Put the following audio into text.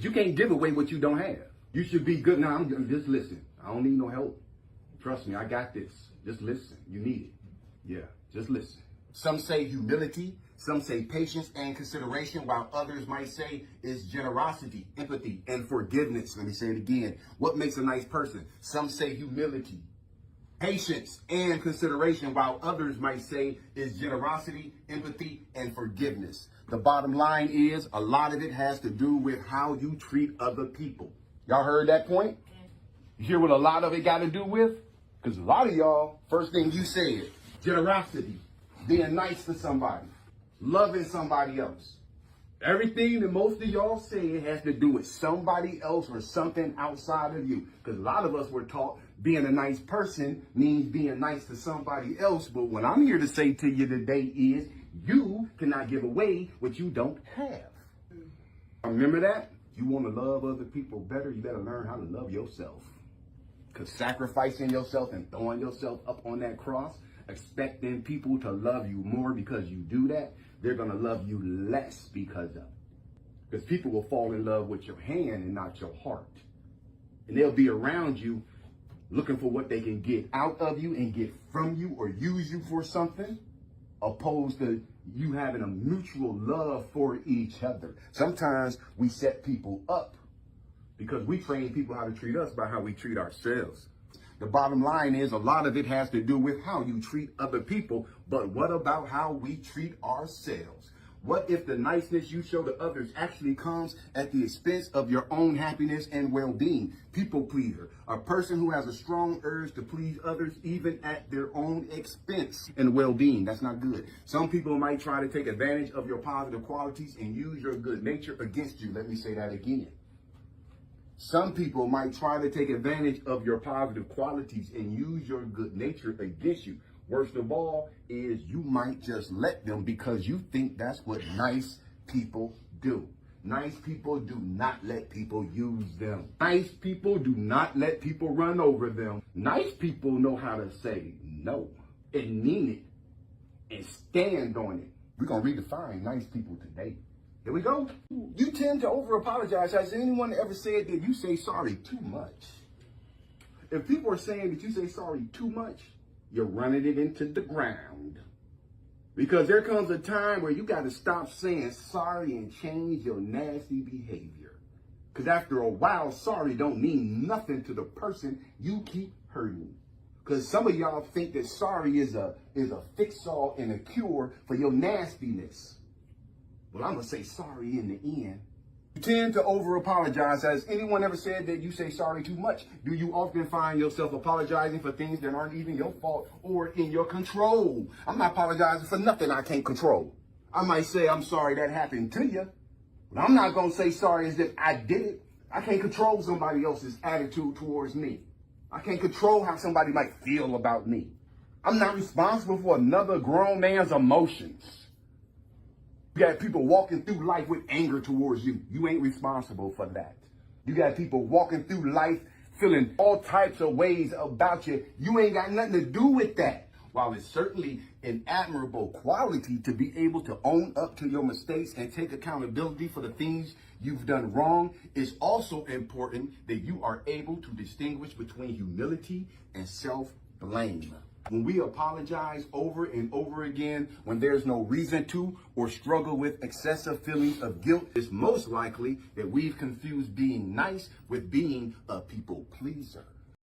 But you can't give away what you don't have. You should be good. Now, just listen. I don't need no help. Trust me, I got this. Just listen. You need it. Yeah, just listen. Some say humility, some say patience and consideration, while others might say is generosity, empathy, and forgiveness. Let me say it again. What makes a nice person? Some say humility, patience, and consideration, while others might say is generosity, empathy, and forgiveness. The bottom line is a lot of it has to do with how you treat other people. Y'all heard that point? You hear what a lot of it got to do with? Because a lot of y'all, first thing you said, generosity, being nice to somebody, loving somebody else. Everything that most of y'all say has to do with somebody else or something outside of you. Because a lot of us were taught being a nice person means being nice to somebody else. But what I'm here to say to you today is you cannot give away what you don't have. Remember that? You want to love other people better, you better learn how to love yourself. Because sacrificing yourself and throwing yourself up on that cross, expecting people to love you more because you do that, they're going to love you less because of it. Because people will fall in love with your hand and not your heart. And they'll be around you looking for what they can get out of you and get from you or use you for something, opposed to you having a mutual love for each other. Sometimes we set people up because we train people how to treat us by how we treat ourselves. The bottom line is a lot of it has to do with how you treat other people, but what about how we treat ourselves? What if the niceness you show to others actually comes at the expense of your own happiness and well-being? People pleaser, a person who has a strong urge to please others even at their own expense and well-being. That's not good. Some people might try to take advantage of your positive qualities and use your good nature against you. Let me say that again. Some people might try to take advantage of your positive qualities and use your good nature against you. Worst of all is you might just let them because you think that's what nice people do. Nice people do not let people use them. Nice people do not let people run over them. Nice people know how to say no and mean it and stand on it. We're going to redefine nice people today. Here we go. You tend to over-apologize. Has anyone ever said that you say sorry too much? If people are saying that you say sorry too much, you're running it into the ground. Because there comes a time where you got to stop saying sorry and change your nasty behavior. Because after a while, sorry don't mean nothing to the person you keep hurting. Because some of y'all think that sorry is a fix-all and a cure for your nastiness. Well, I'm going to say sorry in the end. You tend to over-apologize. Has anyone ever said that you say sorry too much? Do you often find yourself apologizing for things that aren't even your fault or in your control? I'm not apologizing for nothing I can't control. I might say I'm sorry that happened to you, but I'm not going to say sorry as if I did it. I can't control somebody else's attitude towards me. I can't control how somebody might feel about me. I'm not responsible for another grown man's emotions. You got people walking through life with anger towards you. You ain't responsible for that. You got people walking through life feeling all types of ways about you. You ain't got nothing to do with that. While it's certainly an admirable quality to be able to own up to your mistakes and take accountability for the things you've done wrong, it's also important that you are able to distinguish between humility and self-blame. When we apologize over and over again, when there's no reason to, or struggle with excessive feelings of guilt, it's most likely that we've confused being nice with being a people pleaser.